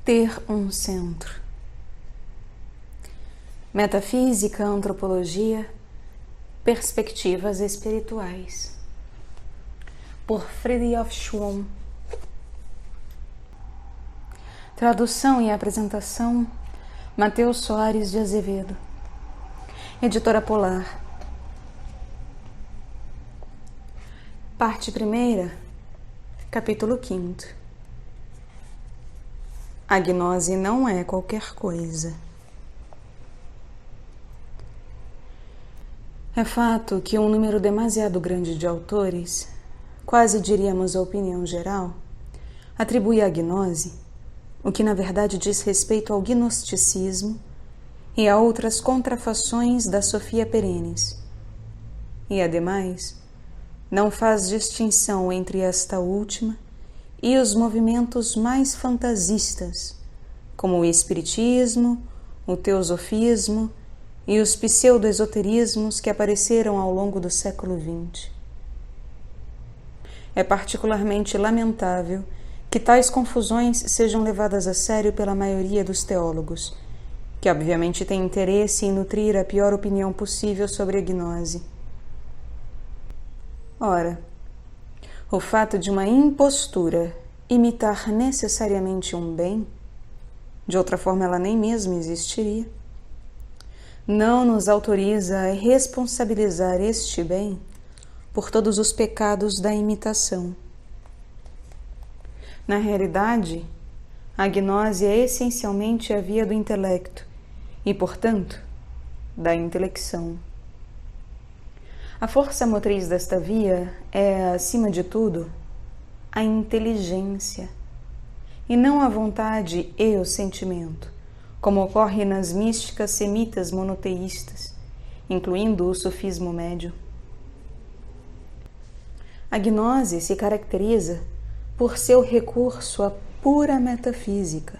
Ter um centro. Metafísica, antropologia, perspectivas espirituais. Por Fridtjof Schwung. Tradução e apresentação, Matheus Soares de Azevedo. Editora Polar. Parte 1ª, capítulo 5º. A gnose não é qualquer coisa. É fato que um número demasiado grande de autores, quase diríamos a opinião geral, atribui à gnose o que na verdade diz respeito ao gnosticismo e a outras contrafações da Sophia Perennis. E, ademais, não faz distinção entre esta última e os movimentos mais fantasistas, como o espiritismo, o teosofismo e os pseudo-esoterismos que apareceram ao longo do século XX. É particularmente lamentável que tais confusões sejam levadas a sério pela maioria dos teólogos, que obviamente têm interesse em nutrir a pior opinião possível sobre a gnose. Ora, o fato de uma impostura imitar necessariamente um bem, de outra forma ela nem mesmo existiria, não nos autoriza a responsabilizar este bem por todos os pecados da imitação. Na realidade, a gnose é essencialmente a via do intelecto e, portanto, da intelecção. A força motriz desta via é, acima de tudo, a inteligência, e não a vontade e o sentimento, como ocorre nas místicas semitas monoteístas, incluindo o sufismo médio. A gnose se caracteriza por seu recurso à pura metafísica,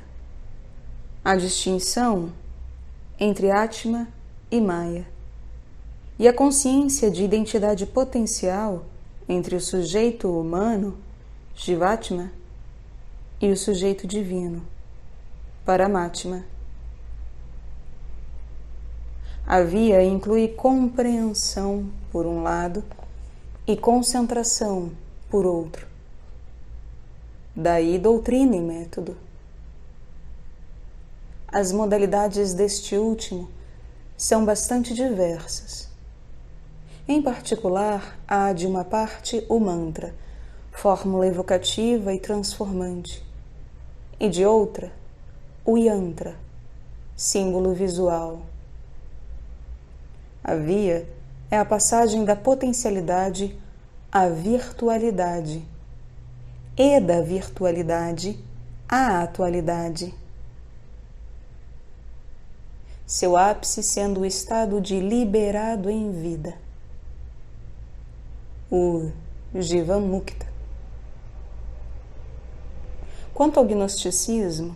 a distinção entre Atma e Maya, e a consciência de identidade potencial entre o sujeito humano, Jivatma, e o sujeito divino, Paramatma. A via inclui compreensão, por um lado, e concentração, por outro. Daí doutrina e método. As modalidades deste último são bastante diversas. Em particular, há de uma parte o mantra, fórmula evocativa e transformante, e de outra, o yantra, símbolo visual. A via é a passagem da potencialidade à virtualidade e da virtualidade à atualidade. Seu ápice sendo o estado de liberado em vida, o Jivan Mukta. Quanto ao gnosticismo,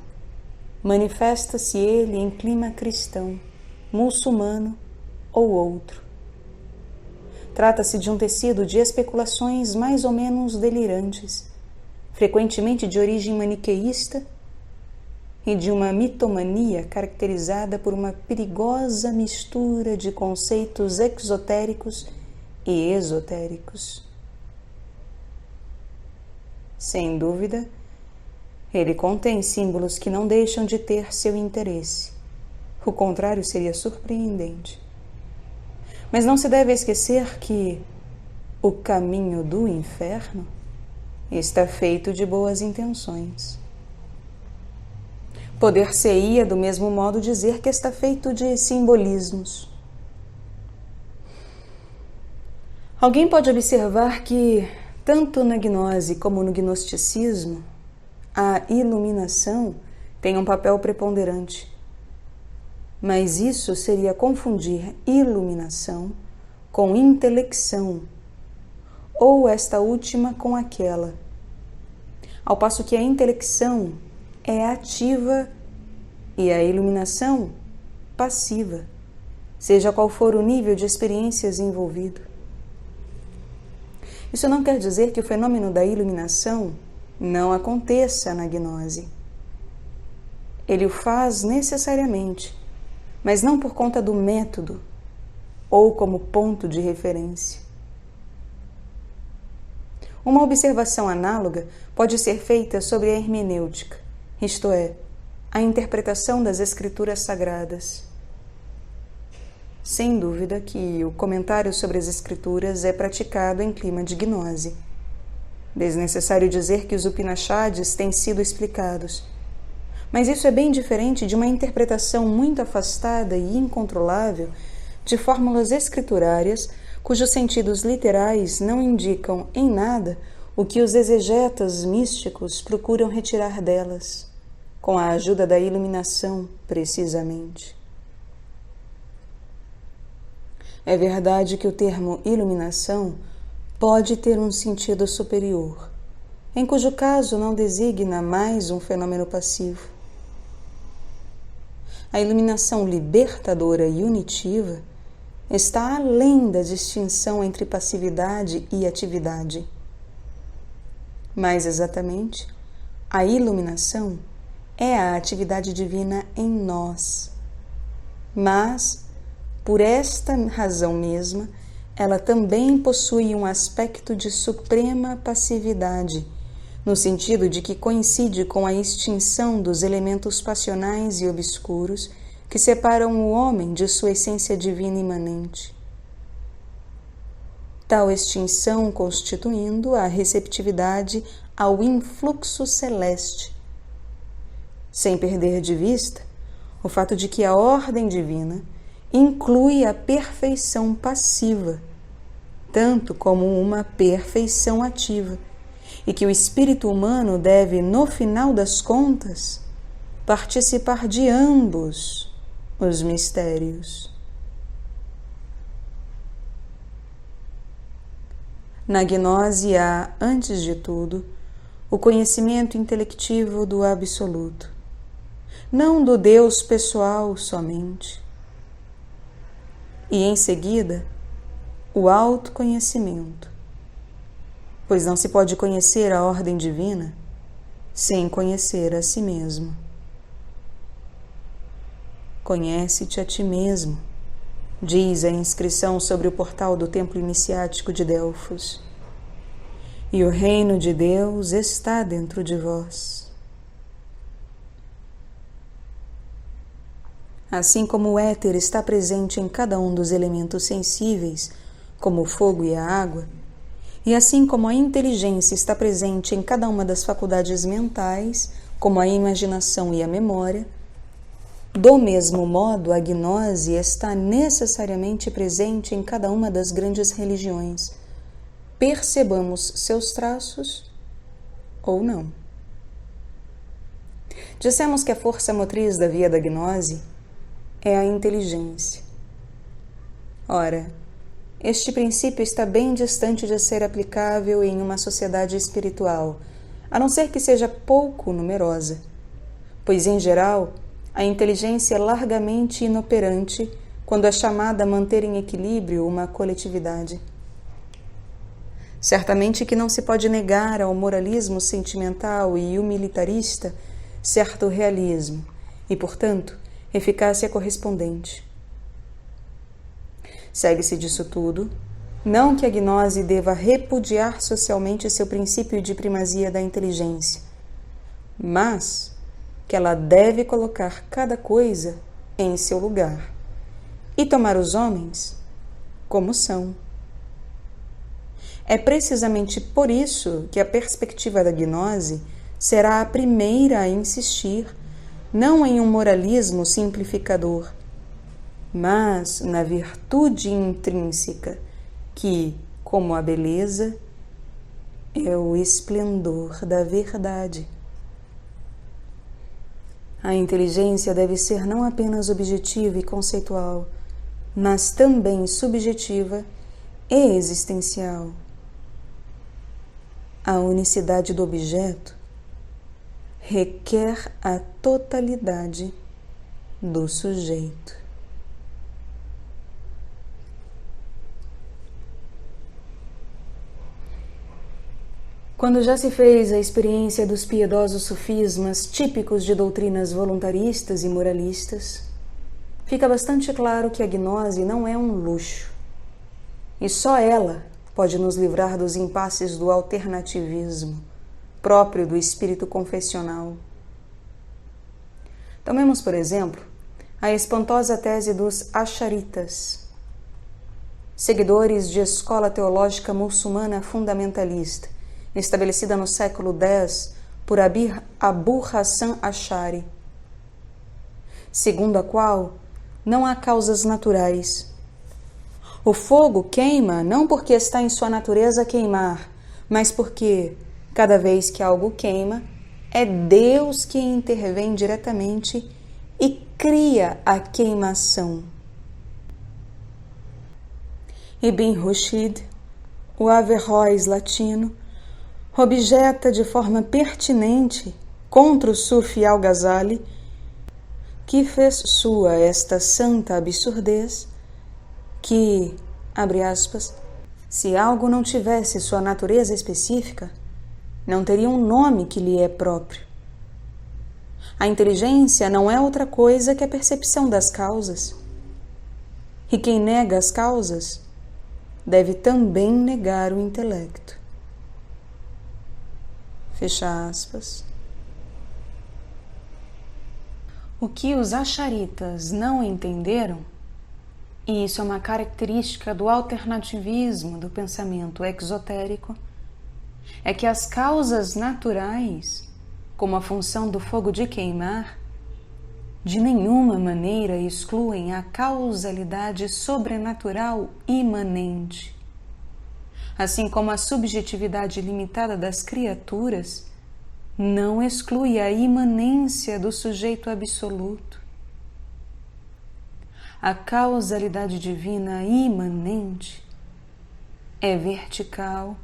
manifesta-se ele em clima cristão, muçulmano ou outro. Trata-se de um tecido de especulações mais ou menos delirantes, frequentemente de origem maniqueísta, e de uma mitomania caracterizada por uma perigosa mistura de conceitos exotéricos e esotéricos. Sem dúvida, ele contém símbolos que não deixam de ter seu interesse. O contrário seria surpreendente. Mas não se deve esquecer que o caminho do inferno está feito de boas intenções. Poder-se-ia do mesmo modo dizer que está feito de simbolismos. Alguém pode observar que, tanto na gnose como no gnosticismo, a iluminação tem um papel preponderante. Mas isso seria confundir iluminação com intelecção, ou esta última com aquela. Ao passo que a intelecção é ativa e a iluminação passiva, seja qual for o nível de experiências envolvido. Isso não quer dizer que o fenômeno da iluminação não aconteça na gnose. Ele o faz necessariamente, mas não por conta do método ou como ponto de referência. Uma observação análoga pode ser feita sobre a hermenêutica, isto é, a interpretação das escrituras sagradas. Sem dúvida que o comentário sobre as escrituras é praticado em clima de gnose. Desnecessário dizer que os Upanishads têm sido explicados, mas isso é bem diferente de uma interpretação muito afastada e incontrolável de fórmulas escriturárias cujos sentidos literais não indicam em nada o que os exegetas místicos procuram retirar delas, com a ajuda da iluminação, precisamente. É verdade que o termo iluminação pode ter um sentido superior, em cujo caso não designa mais um fenômeno passivo. A iluminação libertadora e unitiva está além da distinção entre passividade e atividade. Mais exatamente, a iluminação é a atividade divina em nós. Mas, por esta razão mesma, ela também possui um aspecto de suprema passividade, no sentido de que coincide com a extinção dos elementos passionais e obscuros que separam o homem de sua essência divina imanente. Tal extinção constituindo a receptividade ao influxo celeste, sem perder de vista o fato de que a ordem divina inclui a perfeição passiva, tanto como uma perfeição ativa, e que o espírito humano deve, no final das contas, participar de ambos os mistérios. Na gnose há, antes de tudo, o conhecimento intelectivo do absoluto, não do Deus pessoal somente, e em seguida o autoconhecimento, pois não se pode conhecer a ordem divina sem conhecer a si mesmo. Conhece-te a ti mesmo, diz a inscrição sobre o portal do templo iniciático de Delfos, e o reino de Deus está dentro de vós. Assim como o éter está presente em cada um dos elementos sensíveis, como o fogo e a água, e assim como a inteligência está presente em cada uma das faculdades mentais, como a imaginação e a memória, do mesmo modo, a gnose está necessariamente presente em cada uma das grandes religiões, percebamos seus traços ou não. Dissemos que a força motriz da via da gnose é a inteligência. Ora, este princípio está bem distante de ser aplicável em uma sociedade espiritual, a não ser que seja pouco numerosa, pois, em geral, a inteligência é largamente inoperante quando é chamada a manter em equilíbrio uma coletividade. Certamente que não se pode negar ao moralismo sentimental e humilitarista certo realismo e, portanto, eficácia correspondente. Segue-se disso tudo, não que a gnose deva repudiar socialmente seu princípio de primazia da inteligência, mas que ela deve colocar cada coisa em seu lugar e tomar os homens como são. É precisamente por isso que a perspectiva da gnose será a primeira a insistir não em um moralismo simplificador, mas na virtude intrínseca que, como a beleza, é o esplendor da verdade. A inteligência deve ser não apenas objetiva e conceitual, mas também subjetiva e existencial. A unicidade do objeto requer a totalidade do sujeito. Quando já se fez a experiência dos piedosos sufismas típicos de doutrinas voluntaristas e moralistas, fica bastante claro que a gnose não é um luxo, e só ela pode nos livrar dos impasses do alternativismo, próprio do espírito confessional. Tomemos, por exemplo, a espantosa tese dos Asharitas, seguidores de escola teológica muçulmana fundamentalista, estabelecida no século X por Abu Hassan Ash'ari, segundo a qual não há causas naturais. O fogo queima não porque está em sua natureza queimar, mas porque, cada vez que algo queima, é Deus que intervém diretamente e cria a queimação. Ibn Rushd, o Averroes latino, objeta de forma pertinente contra o Sufi Al-Ghazali, que fez sua esta santa absurdez, que, abre aspas, se algo não tivesse sua natureza específica, não teria um nome que lhe é próprio. A inteligência não é outra coisa que a percepção das causas. E quem nega as causas deve também negar o intelecto. Fecha aspas. O que os Asharitas não entenderam, e isso é uma característica do alternativismo do pensamento exotérico, é que as causas naturais, como a função do fogo de queimar, de nenhuma maneira excluem a causalidade sobrenatural imanente. Assim como a subjetividade limitada das criaturas não exclui a imanência do sujeito absoluto. A causalidade divina imanente é vertical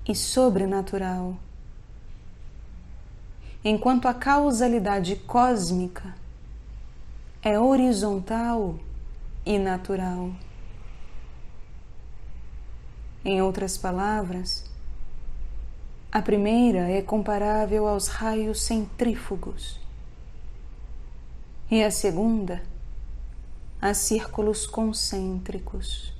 e sobrenatural, enquanto a causalidade cósmica é horizontal e natural. Em outras palavras, a primeira é comparável aos raios centrífugos e a segunda a círculos concêntricos.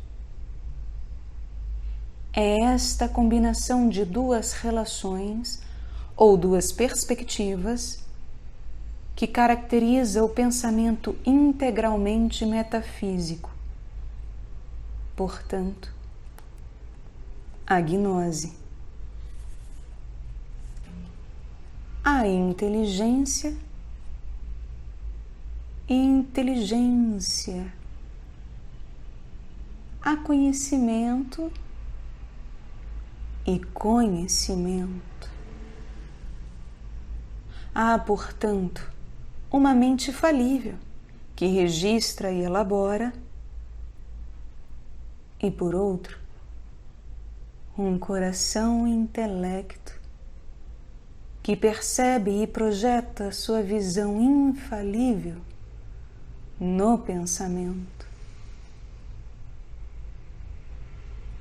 É esta combinação de duas relações ou duas perspectivas que caracteriza o pensamento integralmente metafísico. Portanto, a gnose. A inteligência e inteligência. Há conhecimento e conhecimento. Há, portanto, uma mente falível que registra e elabora, e, por outro, um coração intelecto que percebe e projeta sua visão infalível no pensamento.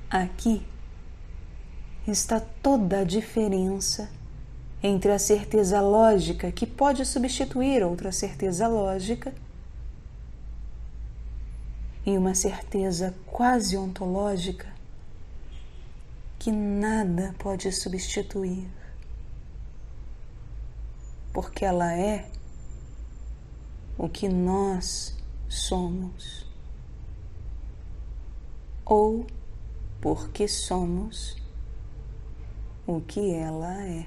Aqui está toda a diferença entre a certeza lógica que pode substituir outra certeza lógica e uma certeza quase ontológica que nada pode substituir, porque ela é o que nós somos, ou porque somos o que ela é.